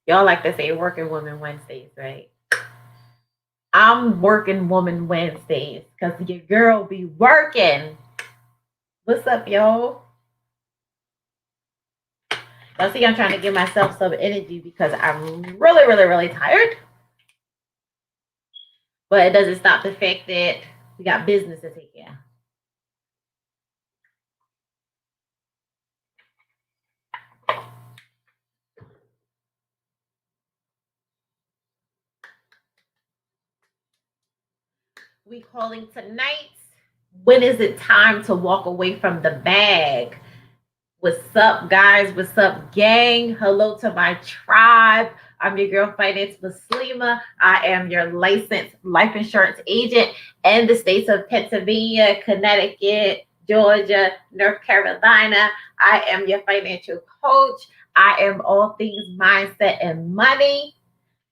Y'all like to say working woman Wednesdays, right? I'm working woman Wednesdays because your girl be working. What's up, y'all? Y'all see, I'm trying to give myself some energy because I'm really, really, really tired. But it doesn't stop the fact that we got business to take care of. We calling tonight. When is it time to walk away from the bag? What's up, guys? What's up, gang? Hello to my tribe. I'm your girl, Finance Muslima. I am your licensed life insurance agent in the states of Pennsylvania, Connecticut, Georgia, North Carolina. I am your financial coach. I am all things mindset and money.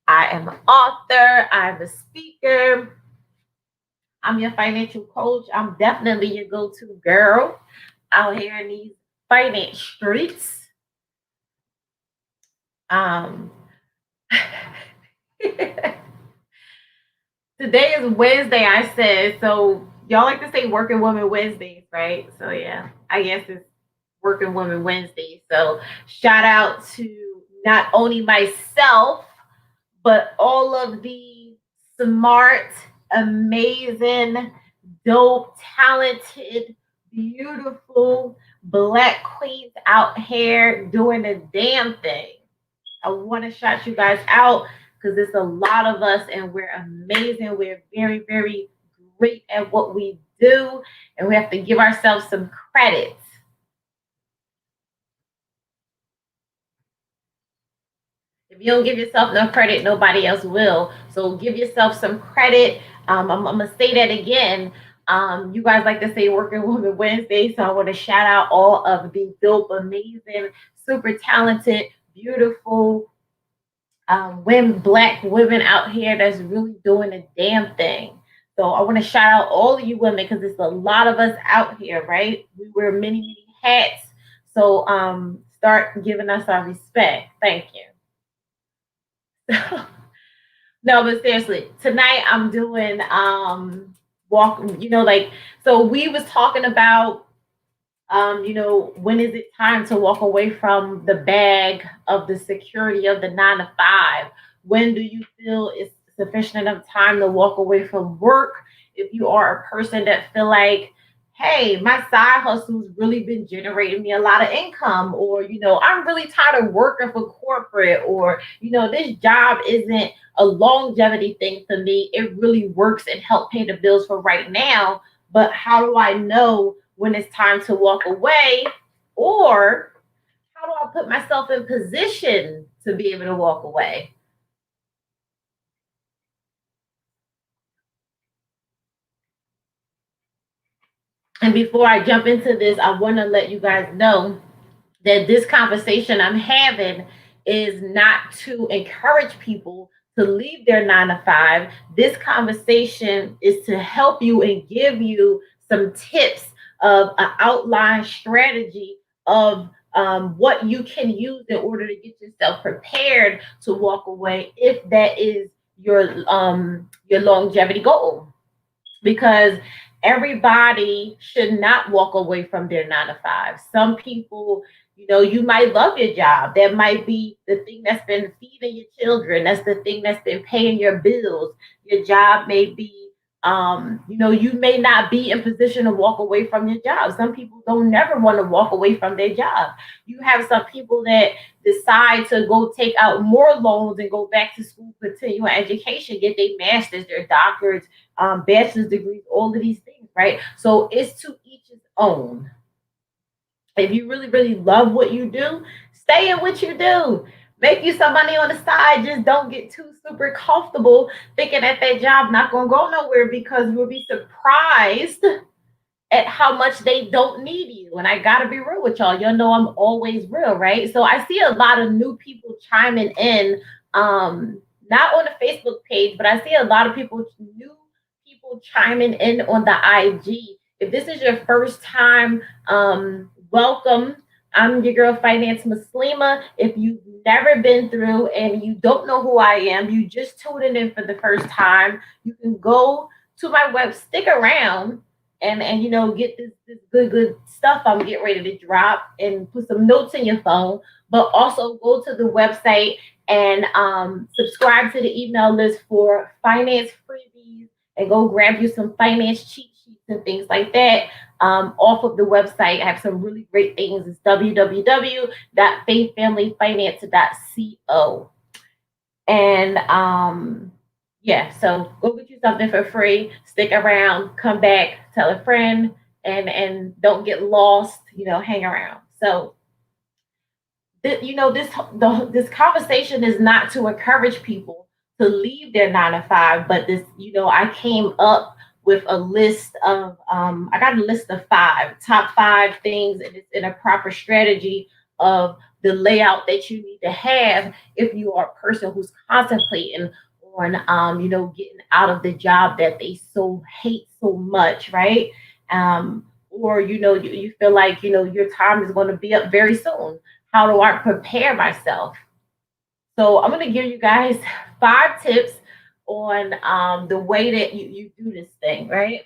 I am an author. I'm a speaker. I'm your financial coach. I'm definitely your go to girl out here in these finance streets. Um, Today is Wednesday, I said. So, y'all like to say working woman Wednesdays, right? So, yeah, I guess it's working woman Wednesday. So, shout out to not only myself, but all of the smart, amazing, dope, talented, beautiful black queens out here doing the damn thing. I want to shout you guys out because there's a lot of us and we're amazing. We're very, very great at what we do, and we have to give ourselves some credit. If you don't give yourself no credit, nobody else will. So give yourself some credit. I'm gonna say that again. You guys like to say Working Woman Wednesday, so I want to shout out all of the dope, amazing, super talented, beautiful women, black women out here that's really doing a damn thing. So I want to shout out all of you women because there's a lot of us out here, right? We wear many, many hats. So start giving us our respect. Thank you. No, but seriously, tonight I'm doing walk, like so we was talking about when is it time to walk away from the bag of the security of the 9 to 5? When do you feel it's sufficient enough time to walk away from work? If you are a person that feel like, hey, my side hustle's really been generating me a lot of income, or I'm really tired of working for corporate, or this job isn't a longevity thing for me. It really works and help pay the bills for right now. But how do I know when it's time to walk away? Or how do I put myself in position to be able to walk away? And before I jump into this, I want to let you guys know that this conversation I'm having is not to encourage people to leave their 9 to 5. This conversation is to help you and give you some tips of an outline strategy of what you can use in order to get yourself prepared to walk away if that is your longevity goal, because everybody should not walk away from their 9 to 5. Some people, you might love your job. That might be the thing that's been feeding your children. That's the thing that's been paying your bills. Your job may be, you may not be in position to walk away from your job. Some people don't never want to walk away from their job. You have some people that decide to go take out more loans and go back to school, continue education, get their masters, their doctorates, bachelor's degrees, all of these things, right? So it's to each his own. If you really, really love what you do, stay in what you do. Make you some money on the side. Just don't get too super comfortable thinking that job not gonna go nowhere, because you'll be surprised at how much they don't need you. And I gotta be real with y'all. Y'all know I'm always real, right? So I see a lot of new people chiming in, not on the Facebook page, but I see a lot of new people chiming in on the IG. If this is your first time, welcome. I'm your girl Finance Muslima. If you've never been through and you don't know who I am, you just tuned in for the first time, you can go to my web, stick around and get this good stuff I'm getting ready to drop and put some notes in your phone, but also go to the website and subscribe to the email list for finance freebies and go grab you some finance cheat sheets and things like that off of the website. I have some really great things. It's www.faithfamilyfinance.co. And yeah, so go get you something for free, stick around, come back, tell a friend, and don't get lost, hang around. So this conversation is not to encourage people to leave their 9 to 5, but I came up with a list of I got a list of top 5 things, and it's in a proper strategy of the layout that you need to have if you are a person who's contemplating on getting out of the job that they so hate so much, right? Or you feel like your time is going to be up very soon. How do I prepare myself? So I'm going to give you guys 5 tips on the way that you do this thing, right?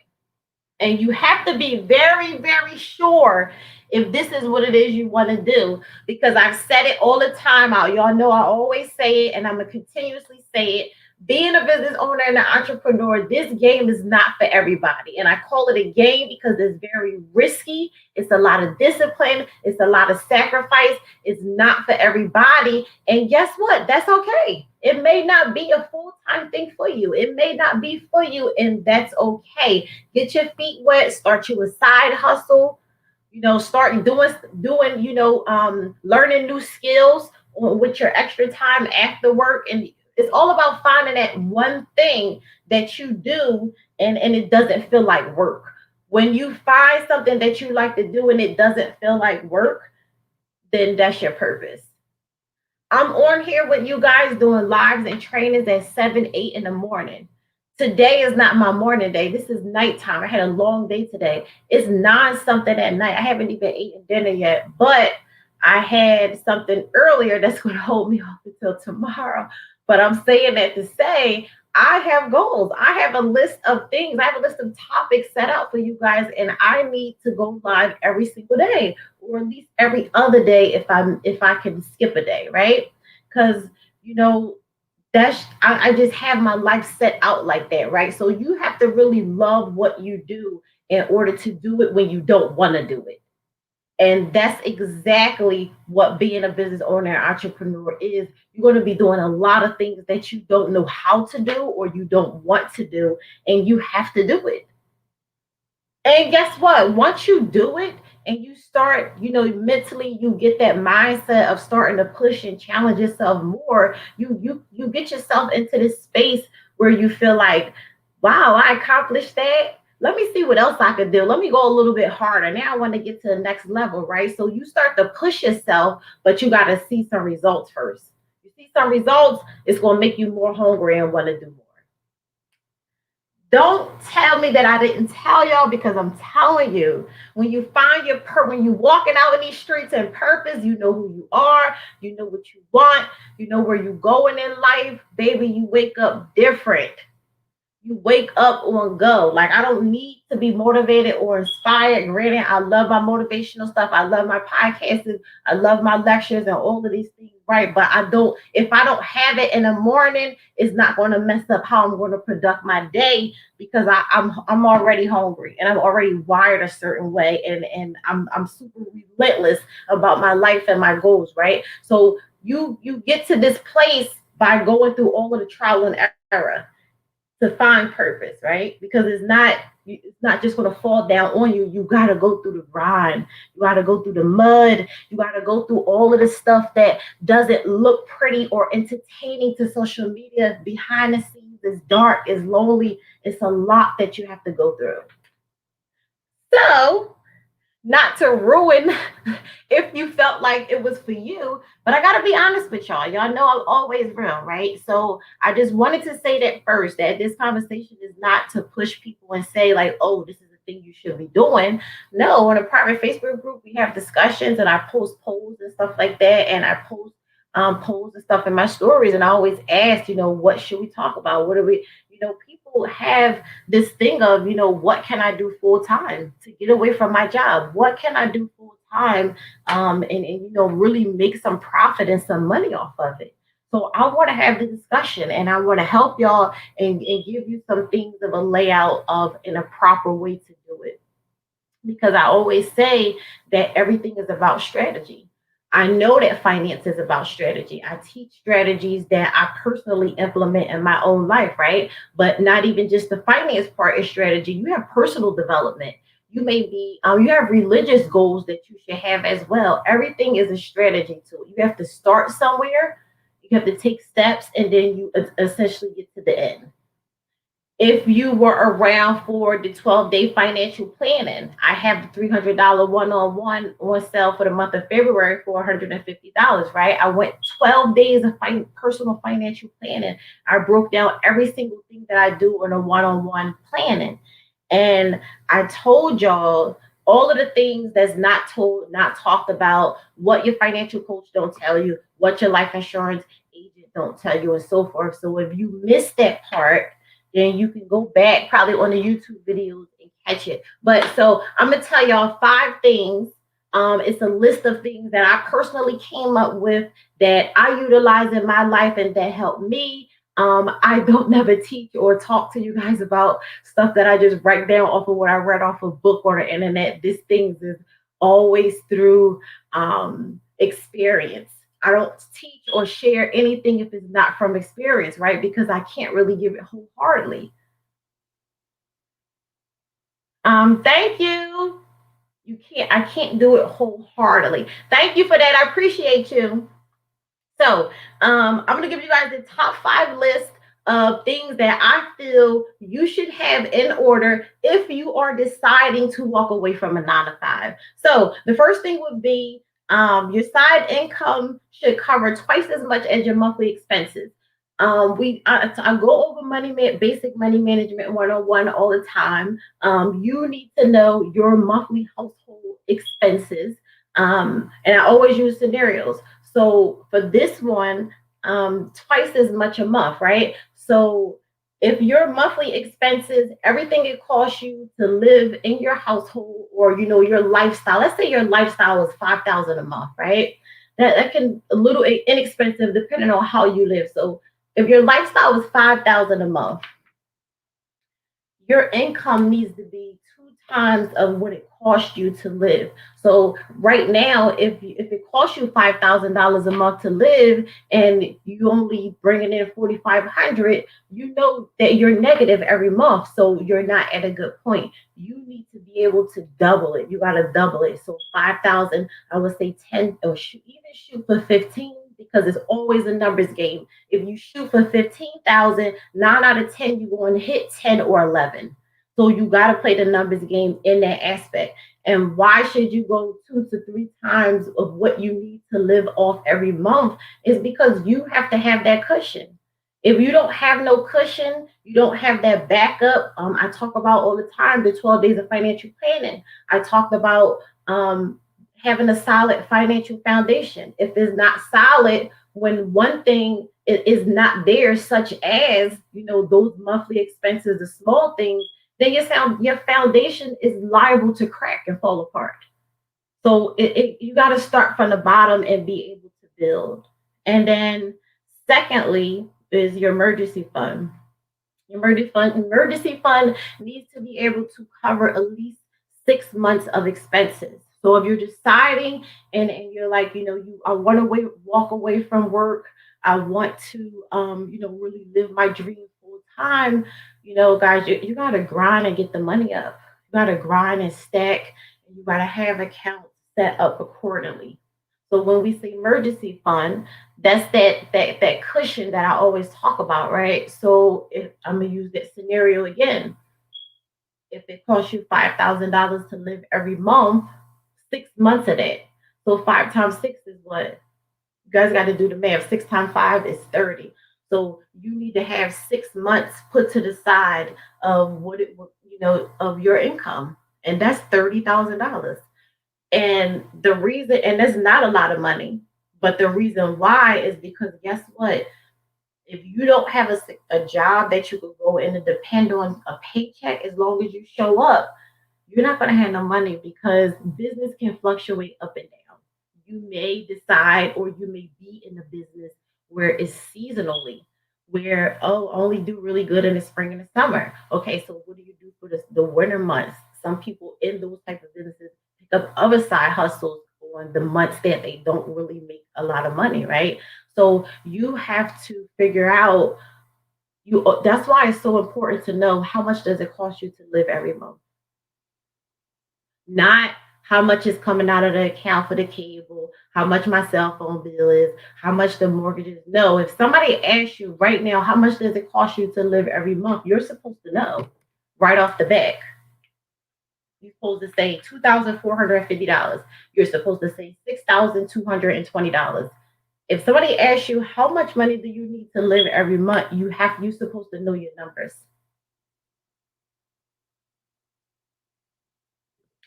And you have to be very, very sure if this is what it is you want to do, because I've said it all the time out. Y'all know I always say it, and I'm going to continuously say it. Being a business owner and an entrepreneur, this game is not for everybody. And I call it a game because it's very risky. It's a lot of discipline. It's a lot of sacrifice. It's not for everybody. And guess what? That's okay. It may not be a full-time thing for you. It may not be for you, and that's okay. Get your feet wet, start you a side hustle, start doing, learning new skills with your extra time after work. And it's all about finding that one thing that you do and it doesn't feel like work. When you find something that you like to do and it doesn't feel like work, then that's your purpose. I'm on here with you guys doing lives and trainings at 7, 8 in the morning. Today is not my morning day. This is nighttime. I had a long day today. It's 9 something at night. I haven't even eaten dinner yet, but I had something earlier that's going to hold me off until tomorrow. But I'm saying that to say I have goals. I have a list of things. I have a list of topics set out for you guys, and I need to go live every single day, or at least every other day if I can skip a day, right? Because I just have my life set out like that, right? So you have to really love what you do in order to do it when you don't want to do it. And that's exactly what being a business owner and entrepreneur is. You're going to be doing a lot of things that you don't know how to do or you don't want to do, and you have to do it. And guess what? Once you do it and you start, mentally you get that mindset of starting to push and challenge yourself more, you get yourself into this space where you feel like, wow, I accomplished that. Let me see what else I could do. Let me go a little bit harder. Now I want to get to the next level, right? So you start to push yourself, but you got to see some results first. You see some results, it's going to make you more hungry and want to do more. Don't tell me that I didn't tell y'all, because I'm telling you, when you find when you walking out in these streets and purpose, you know who you are, you know what you want, you know where you're going in life, baby, you wake up different. You wake up on go. Like, I don't need to be motivated or inspired. Granted, I love my motivational stuff. I love my podcasts. I love my lectures and all of these things, right? But if I don't have it in the morning, it's not going to mess up how I'm going to conduct my day, because I'm already hungry and I'm already wired a certain way, and I'm super relentless about my life and my goals, right? So you get to this place by going through all of the trial and error to find purpose, right? Because it's not just going to fall down on you. You got to go through the grind. You got to go through the mud. You got to go through all of the stuff that doesn't look pretty or entertaining to social media. Behind the scenes, it's dark, it's lonely. It's a lot that you have to go through. So, not to ruin if you felt like it was for you, but I got to be honest with y'all. Y'all know I'm always real, right? So I just wanted to say that first, that this conversation is not to push people and say like, oh, this is the thing you should be doing. No, in a private Facebook group, we have discussions and I post polls and stuff like that. And I post posts and stuff in my stories, and I always ask, what should we talk about? What are we, people have this thing of, what can I do full time to get away from my job? What can I do full time, and really make some profit and some money off of it? So I want to have the discussion, and I want to help y'all and give you some things of a layout of in a proper way to do it, because I always say that everything is about strategy. I know that finance is about strategy. I teach strategies that I personally implement in my own life, right? But not even just the finance part is strategy. You have personal development. You have religious goals that you should have as well. Everything is a strategy tool. You have to start somewhere, you have to take steps, and then you essentially get to the end. If you were around for the 12-day financial planning, I have the $300 one-on-one on sale for the month of February for $150, right? I went 12 days of personal financial planning. I broke down every single thing that I do in a one-on-one planning. And I told y'all all of the things that's not told, not talked about, what your financial coach don't tell you, what your life insurance agent don't tell you, and so forth. So if you missed that part, then you can go back probably on the YouTube videos and catch it. But so I'm gonna tell y'all 5 things. It's a list of things that I personally came up with that I utilize in my life and that help me. I don't never teach or talk to you guys about stuff that I just write down off of what I read off a book or the internet. This things is always through experience. I don't teach or share anything if it's not from experience, right? Because I can't really give it wholeheartedly. Thank you. I can't do it wholeheartedly. Thank you for that. I appreciate you. So, I'm gonna give you guys the top 5 list of things that I feel you should have in order if you are deciding to walk away from a 9 to 5. So, the first thing would be your side income should cover twice as much as your monthly expenses. I go over basic money management 101 all the time. You need to know your monthly household expenses, and I always use scenarios. So for this one, twice as much a month, right? So if your monthly expenses, everything it costs you to live in your household, or your lifestyle, let's say your lifestyle is 5,000 a month, right? That can a little inexpensive depending on how you live. So if your lifestyle is 5,000 a month, your income needs to be 2 times of what it costs you to live. So right now, if it costs you $5,000 a month to live, and you only bringing in 4,500, you know that you're negative every month. So you're not at a good point. You need to be able to double it. You got to double it. So 5,000, I would say 10, or even shoot for 15, because it's always a numbers game. If you shoot for 15,000, 9 out of 10, you're going to hit 10 or 11. So you got to play the numbers game in that aspect. And why should you go 2 to 3 times of what you need to live off every month? Is because you have to have that cushion. If you don't have no cushion, you don't have that backup. I talk about all the time the 12 days of financial planning. I talked about having a solid financial foundation. If it's not solid, when one thing is not there, such as those monthly expenses, the small things, then your foundation is liable to crack and fall apart. So you got to start from the bottom and be able to build. And then, secondly, is your emergency fund. Emergency fund needs to be able to cover at least 6 months of expenses. So if you're deciding and you're like, I want to walk away from work, I want to, really live my dream full time. Guys, you got to grind and get the money up. You got to grind and stack, and you got to have accounts set up accordingly. So when we say emergency fund, that's that cushion that I always talk about, right? So if I'm gonna use that scenario again, if it costs you $5,000 to live every month, 6 months of that. So 5 times 6 is what? You guys got to do the math. 6 times 5 is 30. So you need to have 6 months put to the side of what it would, of your income, and that's $30,000. And the reason, and that's not a lot of money, But the reason why is because guess what? If you don't have a job that you could go in and depend on a paycheck as long as you show up, you're not going to have no money because business can fluctuate up and down. You may decide or you may be in a business where it's seasonally, where, oh, only do really good in the spring and the summer. Okay, so what do you do for the winter months? Some people in those type of businesses pick up other side hustles on the months that they don't really make a lot of money, right? So you have to figure out you that's why it's so important to know how much does it cost you to live every month, not how much is coming out of the account for the cable, how much my cell phone bill is, how much the mortgage is. No, if somebody asks you right now, how much does it cost you to live every month, you're supposed to know right off the bat. You're supposed to say $2,450. You're supposed to say $6,220. If somebody asks you how much money do you need to live every month, you're supposed to know your numbers.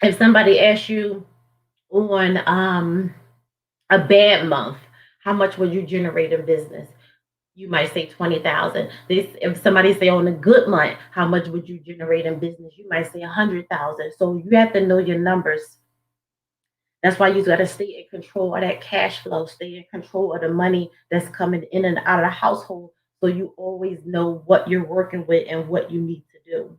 If somebody asks you on a bad month, how much will you generate in business? You might say 20,000. This if somebody say on a good month, how much would you generate in business? You might say 100,000. So you have to know your numbers. That's why you got to stay in control of that cash flow, stay in control of the money that's coming in and out of the household, so you always know what you're working with and what you need to do.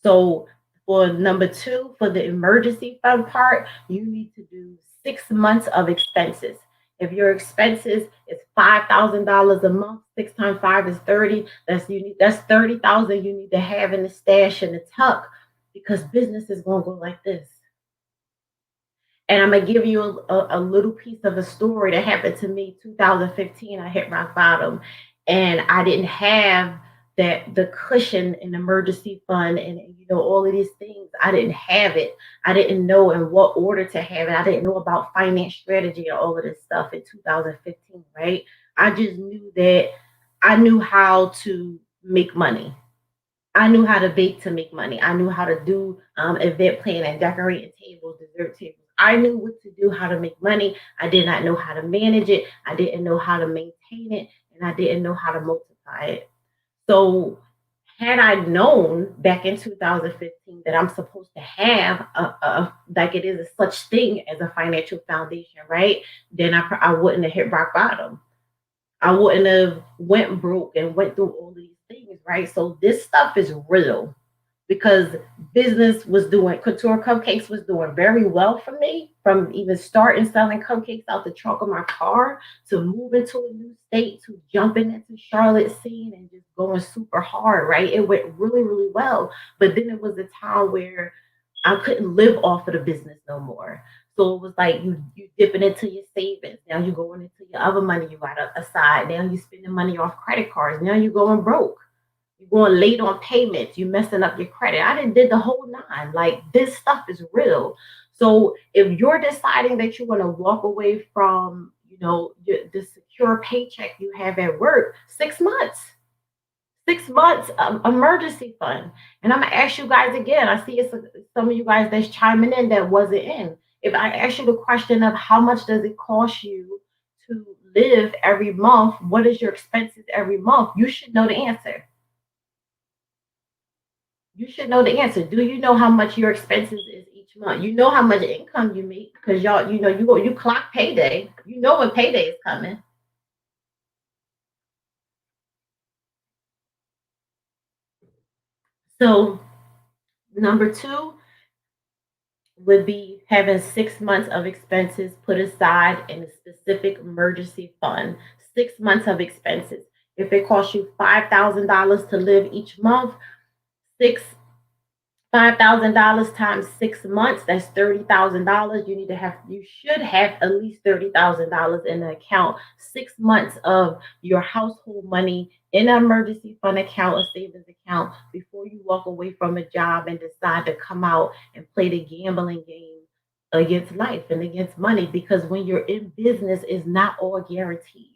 So for number two, for the emergency fund part, you need to do 6 months of expenses. If your expenses is $5,000 a month, 6 times 5 is 30. That's 30,000 you need to have in the stash and the tuck because business is gonna go like this. And I'm gonna give you a little piece of a story that happened to me 2015. I hit rock bottom, and I didn't have the cushion and emergency fund and all of these things. I didn't have it. I didn't know in what order to have it. I didn't know about finance strategy and all of this stuff in 2015. Right? I just knew that I knew how to make money. I knew how to bake to make money. I knew how to do event planning, decorating tables, dessert tables. I knew what to do, how to make money. I did not know how to manage it. I didn't know how to maintain it, and I didn't know how to multiply it. So, had I known back in 2015 that I'm supposed to have like it is a such thing as a financial foundation, right? Then I wouldn't have hit rock bottom. I wouldn't have went broke and went through all these things, right? So this stuff is real because business was doing Couture Cupcakes was doing very well for me from even starting selling cupcakes out the trunk of my car to moving to a new state to jumping into Charlotte scene and just going super hard, right? It went really, really well. But then it was a time where I couldn't live off of the business no more. So it was like you dipping into your savings. Now you going into your other money you got aside. Now you spending money off credit cards. Now you going broke. You're going late on payments. You messing up your credit. I didn't did the whole nine. Like this stuff is real. So if you're deciding that you want to walk away from, the secure paycheck you have at work, 6 months. 6 months emergency fund. And I'm gonna ask you guys again. I see it's some of you guys that's chiming in that wasn't in. If I ask you the question of how much does it cost you to live every month, what is your expenses every month? You should know the answer. You should know the answer. Do you know how much your expenses is each month? You know how much income you make because y'all, you clock payday. You know when payday is coming. So number two would be having 6 months of expenses put aside in a specific emergency fund. 6 months of expenses. If it costs you $5,000 to live each month, six $5,000 times 6 months, that's $30,000. You should have at least $30,000 in the account. 6 months of your household money in an emergency fund account, a savings account, before you walk away from a job and decide to come out and play the gambling game against life and against money. Because when you're in business, it's not all guaranteed.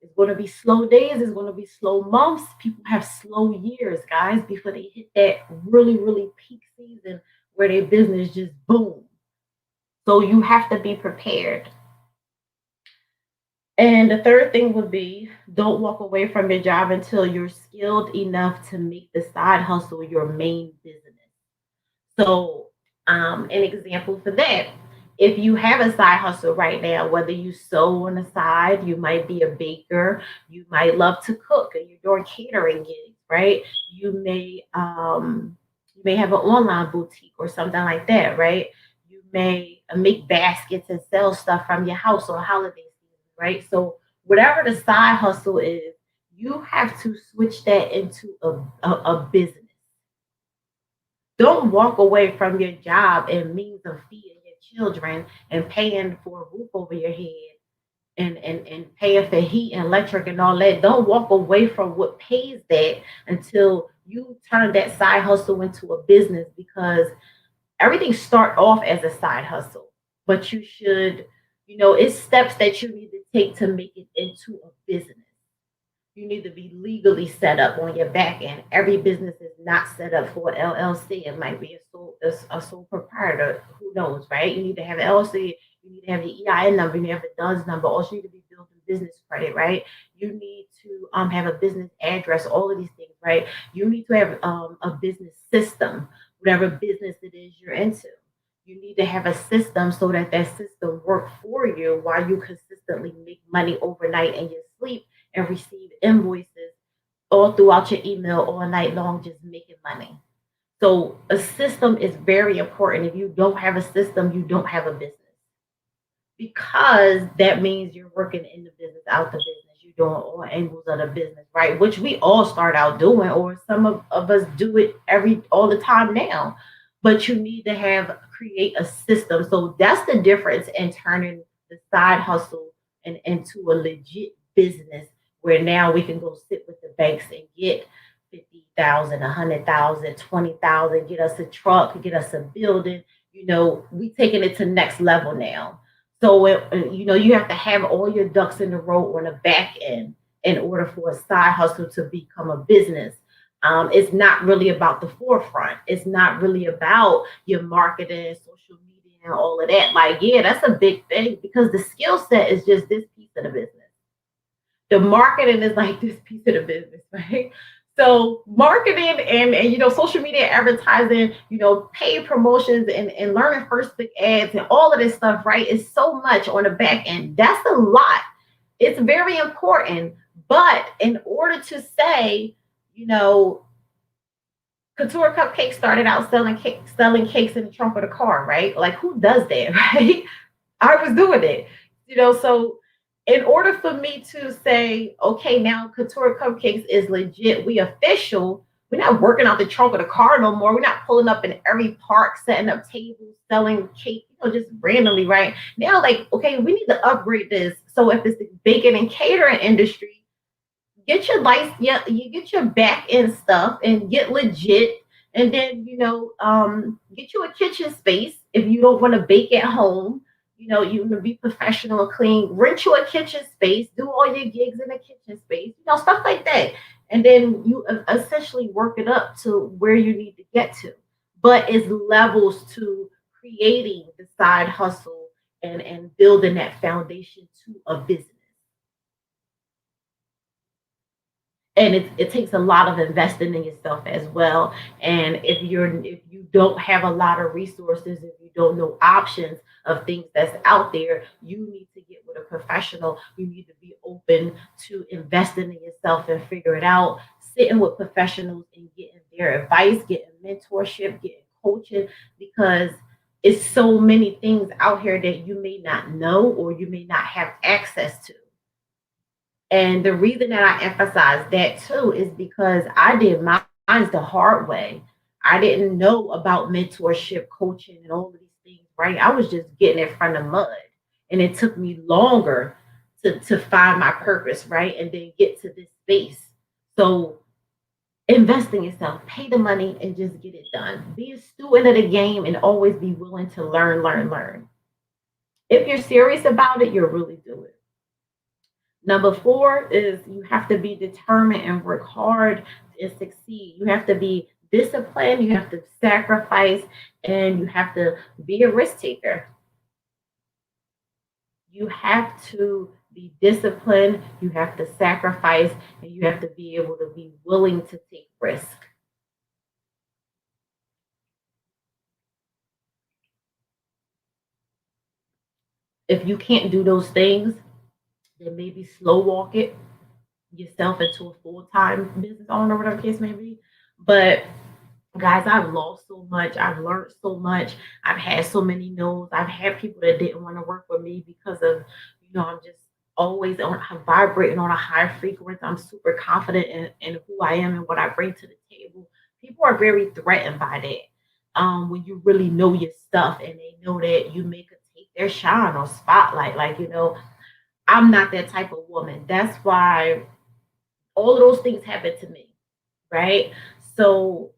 It's going to be slow days. It's going to be slow months. People have slow years, guys, before they hit that really, really peak season where their business just boom. So you have to be prepared. And the third thing would be don't walk away from your job until you're skilled enough to make the side hustle your main business. So, an example for that, if you have a side hustle right now, whether you sew on the side, you might be a baker, you might love to cook, and you're doing catering gigs, right? You may have an online boutique or something like that, right? You may make baskets and sell stuff from your house on holiday season, right? So, whatever the side hustle is, you have to switch that into a business. Don't walk away from your job and means of feeding your children and paying for a roof over your head and paying for heat and electric and all that. Don't walk away from what pays that until you turn that side hustle into a business, because everything start off as a side hustle, but you should, it's steps that you need to take to make it into a business. You need to be legally set up on your back end. Every business is not set up for an LLC. It might be a sole proprietor. Who knows, right? You need to have an LLC. You need to have your EIN number. You need to have a DUNS number. Also, you need to be building business credit, right? You need to have a business address. All of these things, right? You need to have a business system, whatever business it is you're into. You need to have a system so that that system work for you while you consistently make money overnight in your sleep and receive invoices all throughout your email all night long, just making money. So a system is very important. If you don't have a system, you don't have a business, because that means you're working in the business, out the business. You're doing all angles of the business, right? Which we all start out doing, or some of us do it all the time now. But you need to have create a system. So that's the difference in turning the side hustle into a legit business, where now we can go sit with the banks and get 50,000, 100,000, 20,000, get us a truck, get us a building. We taking it to next level now. So you have to have all your ducks in a row on the back end in order for a side hustle to become a business. It's not really about the forefront. It's not really about your marketing, social media, and all of that. Like, yeah, that's a big thing, because the skill set is just this piece of the business. The marketing is like this piece of the business, right? So marketing and social media advertising, paid promotions and learning first click ads and all of this stuff, right? Is so much on the back end. That's a lot. It's very important. But in order to say, you know, Couture Cupcakes started out selling cakes in the trunk of the car, right? Like, who does that, right? I was doing it, so in order for me to say, okay, now Couture Cupcakes is legit, we official, we're not working out the trunk of the car no more. We're not pulling up in every park, setting up tables, selling cake, just randomly, right? Now, like, okay, we need to upgrade this. So if it's the baking and catering industry, get your license, yeah, you get your back end stuff and get legit. And then, get you a kitchen space if you don't want to bake at home. You want to be professional and clean. Rent you a kitchen space, do all your gigs in a kitchen space, stuff like that. And then you essentially work it up to where you need to get to. But it's levels to creating the side hustle and building that foundation to a business. And it takes a lot of investing in yourself as well. And if you don't have a lot of resources, if you don't know options of things that's out there, you need to get with a professional. You need to be open to investing in yourself and figure it out, sitting with professionals and getting their advice, getting mentorship, getting coaching, because it's so many things out here that you may not know or you may not have access to. And the reason that I emphasize that too is because I did mine the hard way. I didn't know about mentorship, coaching, and all of these things, right? I was just getting it from the mud. And it took me longer to find my purpose, right? And then get to this space. So invest in yourself, pay the money, and just get it done. Be a student of the game and always be willing to learn, learn, learn. If you're serious about it, you'll really do it. Number four is you have to be determined and work hard and succeed. You have to be disciplined, you have to sacrifice, and you have to be a risk taker. You have to be disciplined, you have to sacrifice, and you have to be able to be willing to take risk. If you can't do those things, then maybe slow walk it yourself into a full time business owner, whatever the case may be. But guys, I've lost so much. I've learned so much. I've had so many no's. I've had people that didn't want to work with me because of, I'm just always on I'm vibrating on a high frequency. I'm super confident in who I am and what I bring to the table. People are very threatened by that. When you really know your stuff and they know that you make a take their shine or spotlight. Like, I'm not that type of woman. That's why all of those things happen to me, right? So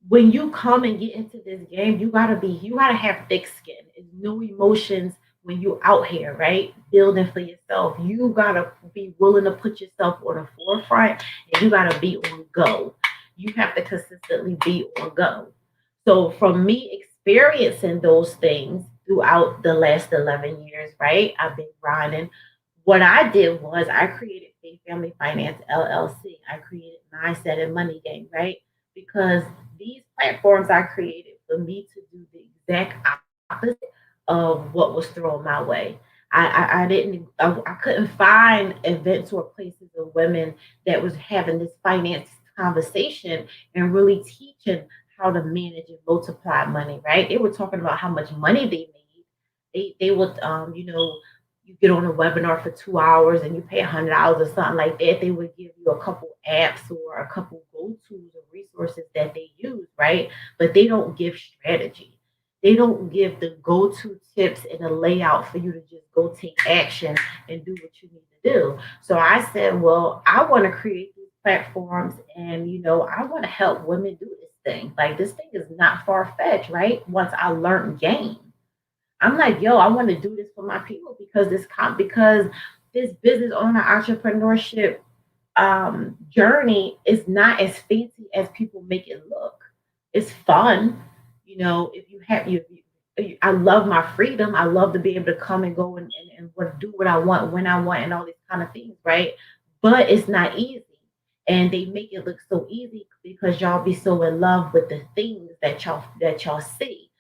when you come and get into this game, you gotta have thick skin. It's no emotions when you're out here, right? Building for yourself. You gotta be willing to put yourself on the forefront and you gotta be on go. You have to consistently be on go. So from me experiencing those things throughout the last 11 years, right? I've been grinding. What I did was I created Faith Family Finance LLC. I created Mindset and Money Game, right? Because these platforms I created for me to do the exact opposite of what was thrown my way. I didn't I couldn't find events or places of women that was having this finance conversation and really teaching how to manage and multiply money, right? They were talking about how much money they made. They would you get on a webinar for 2 hours and you pay $100 or something like that. They would give you a couple apps or a couple go-tos or resources that they use, right? But they don't give strategy. They don't give the go-to tips and a layout for you to just go take action and do what you need to do. So I said, well, I want to create these platforms and I want to help women do this thing. Like this thing is not far-fetched, right? Once I learned game. I'm like, yo, I want to do this for my people because because this business owner entrepreneurship journey is not as fancy as people make it look. It's fun, If you have I love my freedom. I love to be able to come and go and do what I want when I want and all these kind of things, right? But it's not easy. And they make it look so easy because y'all be so in love with the things that y'all see.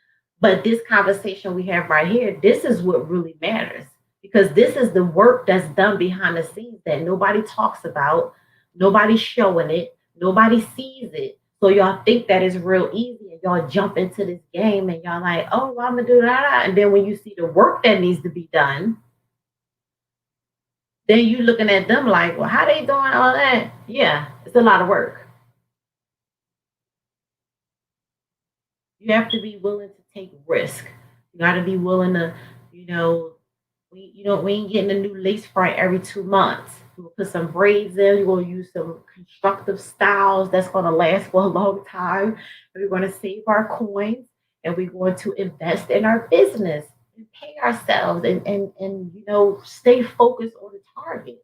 But this conversation we have right here, this is what really matters because this is the work that's done behind the scenes that nobody talks about, nobody's showing it, nobody sees it. So y'all think that is real easy and y'all jump into this game and y'all like, oh, well, I'm gonna do that. And then when you see the work that needs to be done, then you looking at them like, well, how they doing all that? Yeah, it's a lot of work. You have to be willing to take risk. You got to be willing to, you know, we ain't getting a new lace front every 2 months. We'll put some braids in. We're gonna use some constructive styles that's gonna last for a long time. We're gonna save our coins and we're going to invest in our business and pay ourselves and stay focused on the target.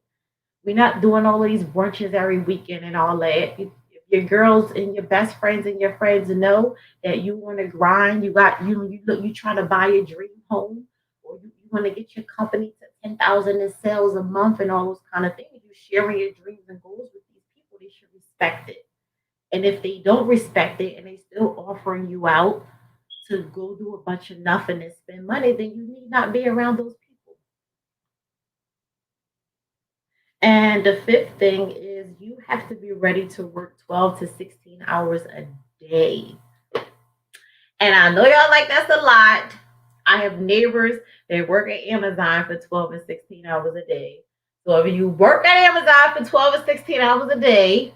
We're not doing all of these brunches every weekend and all that. If your girls and your best friends and your friends know that you want to grind, you trying to buy your dream home, or you want to get your company to 10,000 in sales a month and all those kind of things. You sharing your dreams and goals with these people, they should respect it. And if they don't respect it and they still offering you out to go do a bunch of nothing and spend money, then you need not be around those people. And the fifth thing is you have to be ready to work 12 to 16 hours a day. And I know y'all like that's a lot. I have neighbors that work at Amazon for 12 and 16 hours a day. So if you work at Amazon for 12 and 16 hours a day,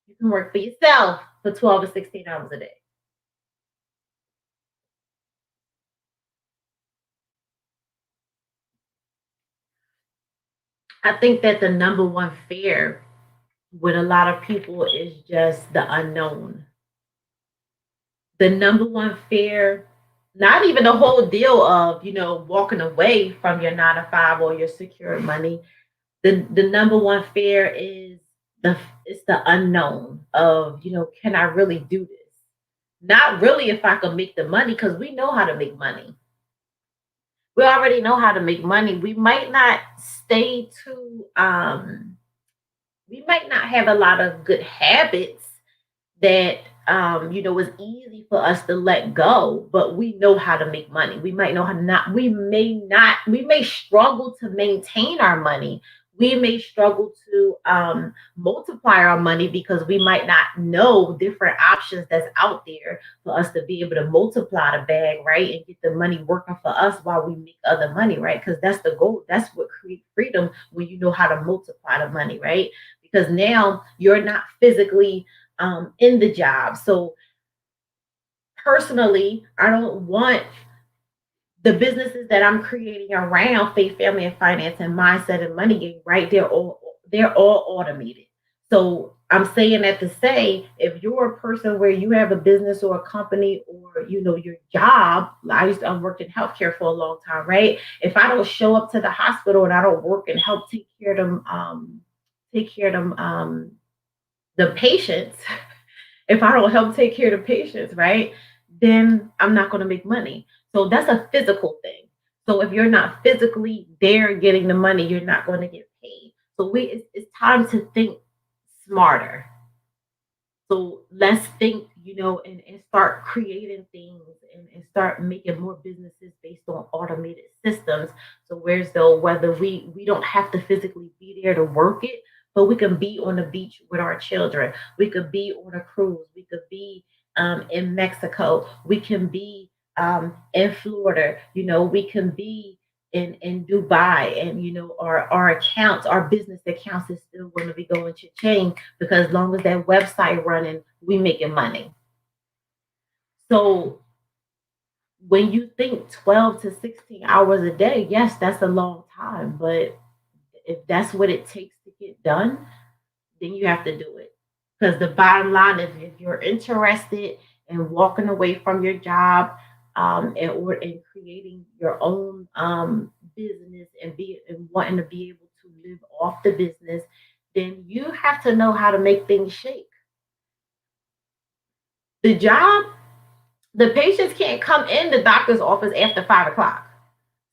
you can work for yourself for 12 to 16 hours a day. I think that the number one fear with a lot of people is just the unknown. The number one fear, not even the whole deal of, walking away from your 9 to 5 or your secure money. The number one fear is it's the unknown of, can I really do this? Not really if I can make the money, because we know how to make money. We already know how to make money. We might not stay too we might not have a lot of good habits that is easy for us to let go, but we know how to make money. We might know how to not, we may struggle to maintain our money. We may struggle to multiply our money because we might not know different options that's out there for us to be able to multiply the bag, right? And get the money working for us while we make other money, right? Because that's the goal. That's what creates freedom, when you know how to multiply the money, right? Because now you're not physically in the job. So personally, I don't want the businesses that I'm creating around faith, family, and finance, and mindset and money game, right? They're all automated. So I'm saying that to say, if you're a person where you have a business or a company, or your job, I worked in healthcare for a long time, right? If I don't show up to the hospital and I don't work and help take care of them, the patients, if I don't help take care of the patients, right, then I'm not going to make money. So that's a physical thing. So if you're not physically there getting the money, you're not going to get paid. So it's time to think smarter. So let's think, and start creating things, and start making more businesses based on automated systems. So whereas though whether we don't have to physically be there to work it, but we can be on the beach with our children. We could be on a cruise. We could be in Mexico. We can be in Florida. We can be in Dubai, and our accounts, our business accounts is still going to be going to change, because as long as that website running, we making money. So when you think 12 to 16 hours a day, yes, that's a long time. But if that's what it takes to get done, then you have to do it. Because the bottom line is, if you're interested in walking away from your job, and creating your own business, and wanting to be able to live off the business, then you have to know how to make things shake. The job, the patients can't come in the doctor's office after 5 o'clock,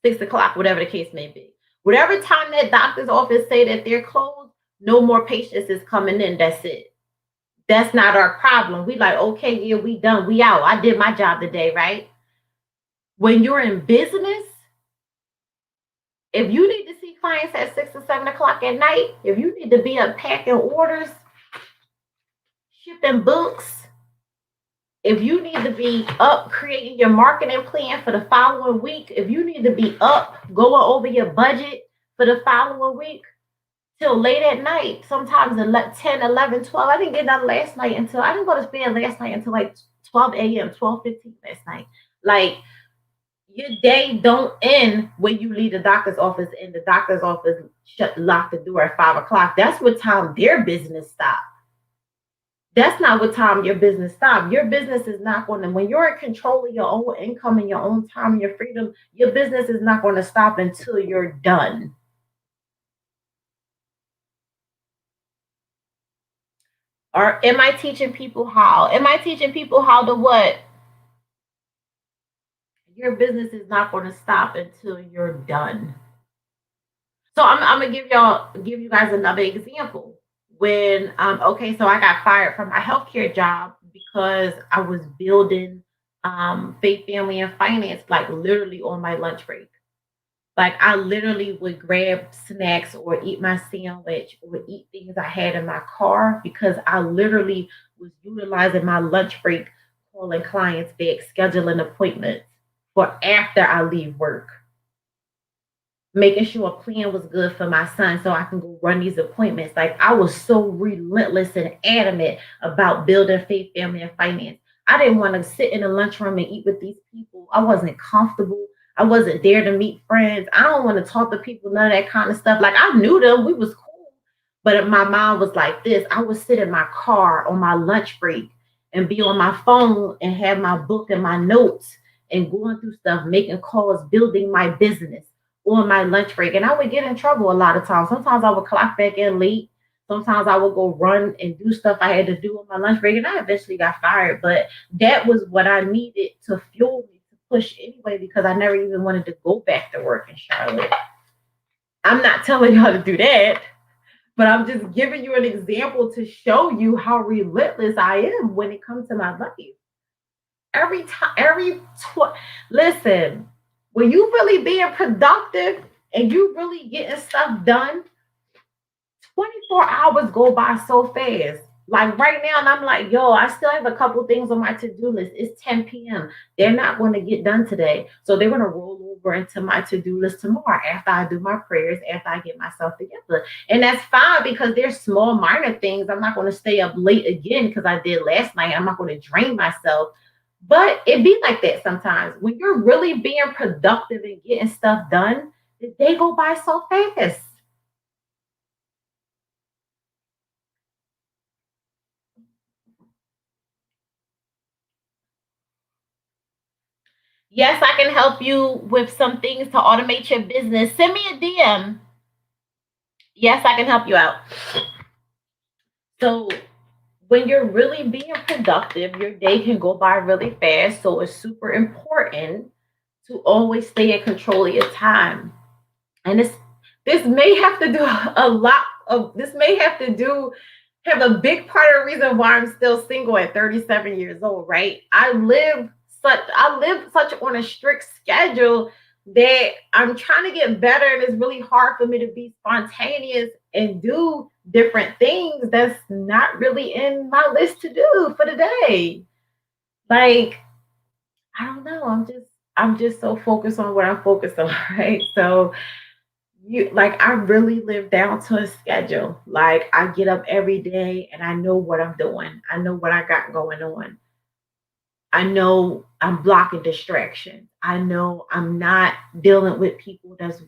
6 o'clock, whatever the case may be. Whatever time that doctor's office say that they're closed, no more patients is coming in. That's it. That's not our problem. We like, okay, yeah, we done, we out. I did my job today, right? When you're in business, if you need to see clients at 6 or 7 o'clock at night, if you need to be up packing orders, shipping books, if you need to be up creating your marketing plan for the following week, if you need to be up going over your budget for the following week till late at night, sometimes 10, 11, 12. I didn't get done last night until, I didn't go to bed last night until like 12 a.m., 12:15 last night. Like, your day don't end when you leave the doctor's office and the doctor's office lock the door at 5 o'clock. That's what time their business stops. That's not what time your business stops. Your business is not going to, when you're in control of your own income and your own time and your freedom, your business is not going to stop until you're done. Or am I teaching people how? Am I teaching people how to what? Your business is not going to stop until you're done. So I'm gonna give you guys another example. When okay, so I got fired from my healthcare job because I was building faith, family, and finance, like literally on my lunch break. Like, I literally would grab snacks or eat my sandwich or eat things I had in my car, because I literally was utilizing my lunch break, calling clients back, scheduling appointments for after I leave work, making sure a plan was good for my son so I can go run these appointments. Like, I was so relentless and adamant about building faith, family, and finance. I didn't want to sit in the lunchroom and eat with these people. I wasn't comfortable. I wasn't there to meet friends. I don't want to talk to people, none of that kind of stuff. Like, I knew them, we was cool. But my mind was like this. I would sit in my car on my lunch break and be on my phone and have my book and my notes and going through stuff, making calls, building my business on my lunch break. And I would get in trouble a lot of times. Sometimes I would clock back in late. Sometimes I would go run and do stuff I had to do on my lunch break. And I eventually got fired. But that was what I needed to fuel me, to push anyway because I never even wanted to go back to work in Charlotte. I'm not telling y'all to do that, but I'm just giving you an example to show you how relentless I am when it comes to my life. Every time, listen, when you really being productive and you really getting stuff done, 24 hours go by so fast. Like right now, and I'm like, yo, I still have a couple things on my to-do list. It's 10 p.m. They're not going to get done today. So they're going to roll over into my to-do list tomorrow after I do my prayers, after I get myself together. And that's fine because they're small, minor things. I'm not going to stay up late again because I did last night. I'm not going to drain myself. But it be like that sometimes. When you're really being productive and getting stuff done, the day go by so fast. Yes, I can help you with some things to automate your business. Send me a DM. Yes, I can help you out. So, when you're really being productive, your day can go by really fast. So, it's super important to always stay in control of your time. And this may have to do a lot of this may have to do have a big part of the reason why I'm still single at 37 years old, right? I live such on a strict schedule that I'm trying to get better, and it's really hard for me to be spontaneous and do different things that's not really in my list to do for the day. Like, I don't know. I'm just so focused on what I'm focused on, right? So you like I really live down to a schedule. Like I get up every day and I know what I'm doing. I know what I got going on. I know I'm blocking distractions. I know I'm not dealing with people that's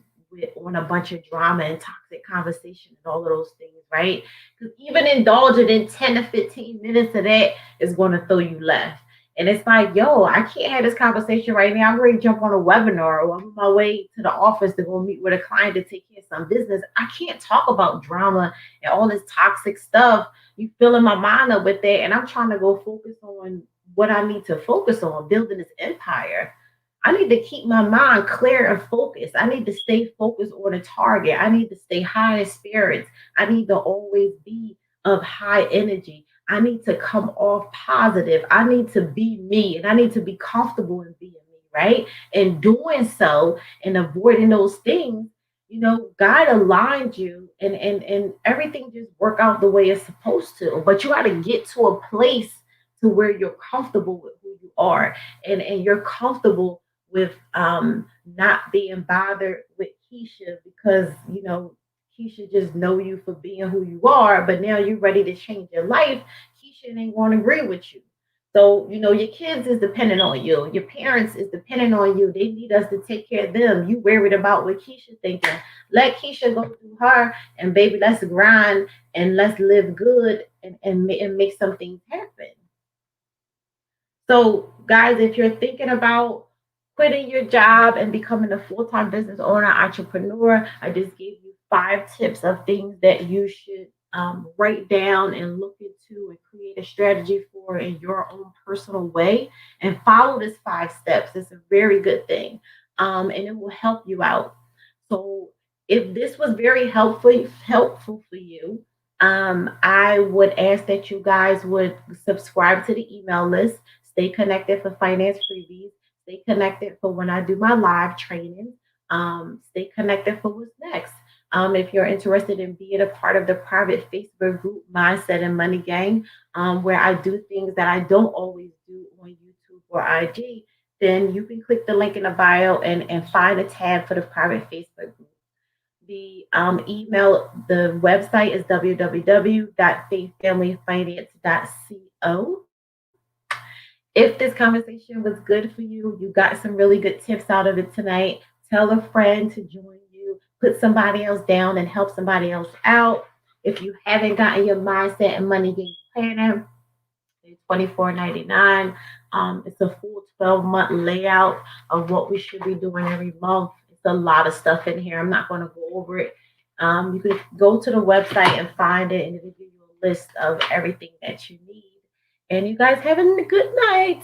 on a bunch of drama and toxic conversation and all of those things, right? Because even indulging in 10 to 15 minutes of that is going to throw you left. And it's like, yo, I can't have this conversation right now. I'm ready to jump on a webinar or I'm on my way to the office to go meet with a client to take care of some business. I can't talk about drama and all this toxic stuff. You filling my mind up with that. And I'm trying to go focus on what I need to focus on, building this empire. I need to keep my mind clear and focused. I need to stay focused on a target. I need to stay high in spirits. I need to always be of high energy. I need to come off positive. I need to be me and I need to be comfortable in being me, right? And doing so and avoiding those things, God aligned you and everything just work out the way it's supposed to. But you got to get to a place to where you're comfortable with who you are and you're comfortable with not being bothered with Keisha because Keisha just know you for being who you are, but now you're ready to change your life. Keisha ain't going to agree with you. So, your kids is dependent on you. Your parents is dependent on you. They need us to take care of them. You worried about what Keisha thinking. Let Keisha go through her and baby, let's grind and let's live good and make some things happen. So, guys, if you're thinking about quitting your job and becoming a full time business owner, entrepreneur, I just gave you 5 tips of things that you should write down and look into and create a strategy for in your own personal way and follow this 5 steps. It's a very good thing and it will help you out. So, if this was very helpful for you, I would ask that you guys would subscribe to the email list. Stay connected for finance freebies. Stay connected for when I do my live training. Stay connected for what's next. If you're interested in being a part of the private Facebook group, Mindset and Money Gang, where I do things that I don't always do on YouTube or IG, then you can click the link in the bio and find a tab for the private Facebook group. The website is www.faithfamilyfinance.co. If this conversation was good for you, you got some really good tips out of it tonight, tell a friend to join you, put somebody else down and help somebody else out. If you haven't gotten your mindset and money game planner, it's $24.99. It's a full 12-month layout of what we should be doing every month. It's a lot of stuff in here. I'm not going to go over it. You can go to the website and find it, and it'll give you a list of everything that you need. And you guys having a good night.